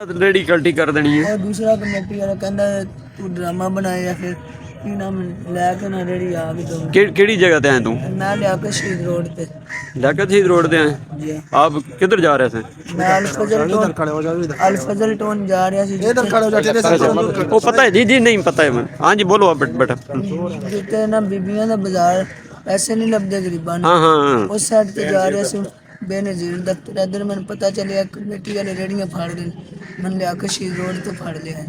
Ready कल्टी कर देनी है। और दूसरा कमेटी वाला कहता तू ड्रामा बनाए या फिर की नाम लैके ना रेडी आ गई दो केड़ी जगह ते हैं तू? मैं लियाकत शहीद रोड पे। लियाकत शहीद रोड ते हैं? जी आप किधर जा रहे थे? मैं अल फजल टोन जा रहा सी वो पता है जी जी नहीं पता है मैं। हाँ जी बोलो आप बेटा। जिते ना बीबियां दा बाजार पैसे नहीं लभदे गरीबां हाँ नूं हाँ उस साइड ते जा रहा सी बेनजीर दफ्तर इधर मैंने पता चलिया कमेटी वाले रेड़ियां फाड़ गए मैं लियाकत शहीद रोड ते फाड़ लिया।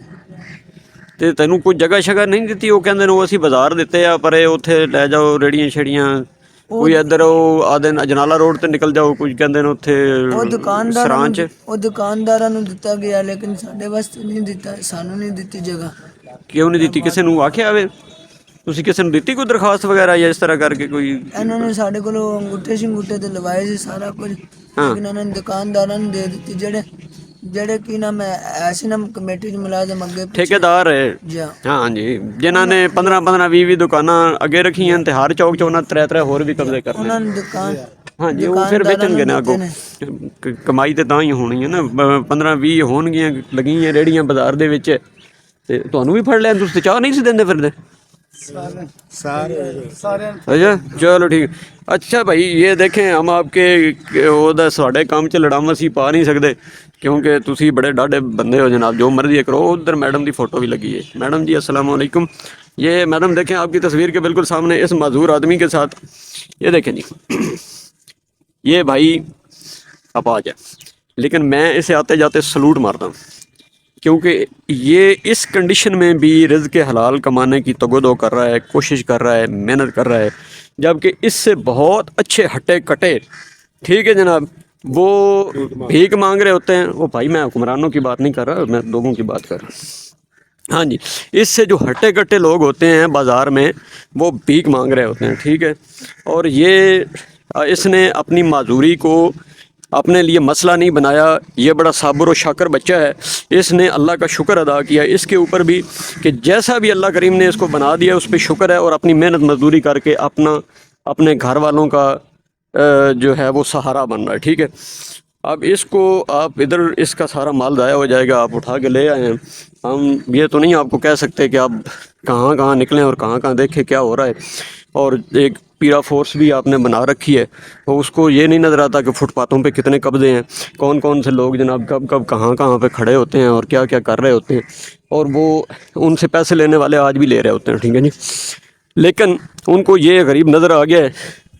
ਤੇ ਤੈਨੂੰ ਕੋਈ ਜਗ੍ਹਾ ਸ਼ਗਾ ਨਹੀਂ ਦਿੱਤੀ? ਉਹ ਕਹਿੰਦੇ ਨੇ ਉਹ ਅਸੀਂ ਬਾਜ਼ਾਰ ਦਿੱਤੇ ਆ ਪਰ ਇਹ ਉੱਥੇ ਲੈ ਜਾਓ ਰੇੜੀਆਂ ਛੜੀਆਂ ਕੋਈ ਇੱਧਰ ਉਹ ਆਦੇ ਅਜਨਾਲਾ ਰੋਡ ਤੇ ਨਿਕਲ ਜਾਓ ਕੁਝ ਕਹਿੰਦੇ ਨੇ ਉੱਥੇ ਉਹ ਦੁਕਾਨਦਾਰਾਂ ਨੂੰ ਦਿੱਤਾ ਗਿਆ ਲੇਕਿਨ ਸਾਡੇ ਵਾਸਤੇ ਨਹੀਂ ਦਿੱਤਾ ਸਾਨੂੰ ਨਹੀਂ ਦਿੱਤੀ ਜਗ੍ਹਾ। ਕਿਉਂ ਨਹੀਂ ਦਿੱਤੀ? ਕਿਸੇ ਨੂੰ ਆਖਿਆ ਆਵੇ ਤੁਸੀਂ ਕਿਸੇ ਨੂੰ ਦਿੱਤੀ ਕੋਈ ਦਰਖਾਸਤ ਵਗੈਰਾ ਜਾਂ ਇਸ ਤਰ੍ਹਾਂ ਕਰਕੇ ਕੋਈ? ਇਹਨਾਂ ਨੇ ਸਾਡੇ ਕੋਲੋਂ ਅੰਗੂਠੇ ਸ਼ੰਗੂਠੇ ਤੇ ਲਵਾਏ ਸੀ ਸਾਰਾ ਕੁਝ ਲੇਕਿਨ ਇਹਨਾਂ ਨੇ ਦੁਕਾਨਦਾਰਾਂ ਨੂੰ ਦੇ ਦਿੱਤੀ ਜਿਹੜੇ ਕੀ ਨਾਮ ਹੈ ਐਸੇ ਨਾਮ ਕਮੇਟੀ ਦੇ ਮੁਲਾਜ਼ਮ ਅੱਗੇ ਠੇਕੇਦਾਰ ਹੈ। ਹਾਂ ਜੀ ਜਿਨ੍ਹਾਂ ਨੇ 15 20 ਦੁਕਾਨਾਂ ਅੱਗੇ ਰੱਖੀਆਂ ਤੇ ਹਰ ਚੌਕ 'ਚ ਉਹਨਾਂ ਤਰੇ ਹੋਰ ਵੀ ਕਬਜ਼ੇ ਕਰਨੇ ਉਹਨਾਂ ਨੇ ਦੁਕਾਨ। ਹਾਂ ਜੀ ਉਹ ਫਿਰ ਵੇਚਣਗੇ ਨਾ ਅੱਗੋਂ ਕਮਾਈ ਤੇ ਤਾਂ ਹੀ ਹੋਣੀ ਹੈ ਨਾ। 15 20 ਹੋਣਗੀਆਂ ਲੱਗੀਆਂ ਰੇੜੀਆਂ ਬਾਜ਼ਾਰ ਦੇ ਵਿੱਚ ਤੇ ਤੁਹਾਨੂੰ ਵੀ ਫੜ ਲਿਆ ਤੁਸੀਂ ਚਾਹ ਨਹੀਂ ਸੀ ਦਿੰਦੇ ਫਿਰਦੇ अच्छा चलो ठीक। अच्छा भाई ये देखें हम आपके साढ़े काम च लड़ाम असी पा नहीं सकते क्योंकि तुसी बड़े डाढ़े बंदे हो जनाब जो मर्जी करो। उधर मैडम की फ़ोटो भी लगी है। मैडम जी अस्सलाम वालेकुम। ये मैडम देखें आपकी तस्वीर के बिल्कुल सामने इस माजूर आदमी के साथ ये देखें जी ये भाई अपाज है लेकिन मैं इसे आते जाते सलूट मारता हूँ क्योंकि ये इस कंडीशन में भी रिज़्क़ हलाल कमाने की तगोदो कर रहा है, कोशिश कर रहा है, मेहनत कर रहा है, जबकि इससे बहुत अच्छे हटे कटे ठीक है जनाब वो भीख मांग रहे होते हैं। वो भाई मैं हुक्मरानों की बात नहीं कर रहा मैं लोगों की बात कर रहा हूँ। हाँ जी इससे जो हटे कटे लोग होते हैं बाज़ार में वो भीख मांग रहे होते हैं ठीक है। और ये इसने अपनी माजूरी को अपने लिए मसला नहीं बनाया। ये बड़ा साबर और शाकर बच्चा है। इसने अल्लाह का शुक्र अदा किया इसके ऊपर भी कि जैसा भी अल्लाह करीम ने इसको बना दिया उस पर शुक्र है और अपनी मेहनत मजदूरी करके अपने घर वालों का जो है वो सहारा बन रहा है ठीक है। अब इसको आप इधर इसका सारा माल ज़ाया हो जाएगा आप उठा के ले आए हैं। हम ये तो नहीं आपको कह सकते कि आप कहाँ कहाँ निकलें और कहाँ कहाँ देखें क्या हो रहा है। और एक पीरा फोर्स भी आपने बना रखी है तो उसको ये नहीं नज़र आता कि फुटपाथों पे कितने कब्ज़े हैं कौन कौन से लोग जनाब कब कब कहाँ कहाँ पे खड़े होते हैं और क्या क्या कर रहे होते हैं और वो उनसे पैसे लेने वाले आज भी ले रहे होते हैं ठीक है जी। लेकिन उनको ये गरीब नज़र आ गया है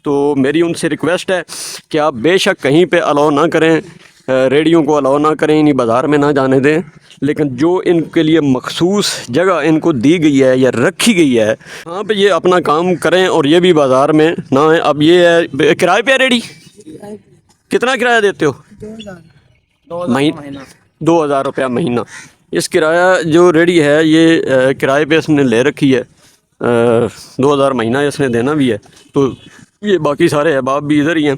तो मेरी उनसे रिक्वेस्ट है कि आप बेशक कहीं पे अलाउ ना करें रेडियो को अलाउ ना करें इन्हीं बाज़ार में ना जाने दें लेकिन जो इनके लिए मखसूस जगह इनको दी गई है या रखी गई है वहाँ पे ये अपना काम करें और ये भी बाज़ार में ना है। अब ये है किराए पे रेडी कितना किराया देते हो? 2000 रुपया महीना। इस किराया जो रेडी है ये किराए पे इसने ले रखी है 2000 महीना इसने देना भी है। तो ये बाकी सारे अहबाब भी इधर ही हैं।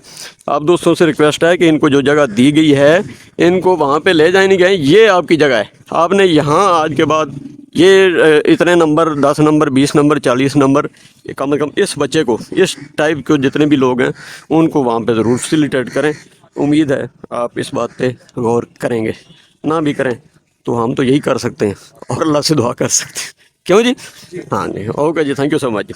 आप दोस्तों से रिक्वेस्ट है कि इनको जो जगह दी गई है इनको वहाँ पे ले जाए नहीं गए ये आपकी जगह है। आपने यहाँ आज के बाद ये इतने नंबर 10 नंबर 20 नंबर 40 नंबर कम से कम इस बच्चे को इस टाइप के जितने भी लोग हैं उनको वहाँ पे ज़रूर फैसिलिटेट करें। उम्मीद है आप इस बात पे गौर करेंगे ना भी करें तो हम तो यही कर सकते हैं और अल्लाह से दुआ कर सकते हैं क्यों जी। हाँ जी ओके जी थैंक यू सो मच।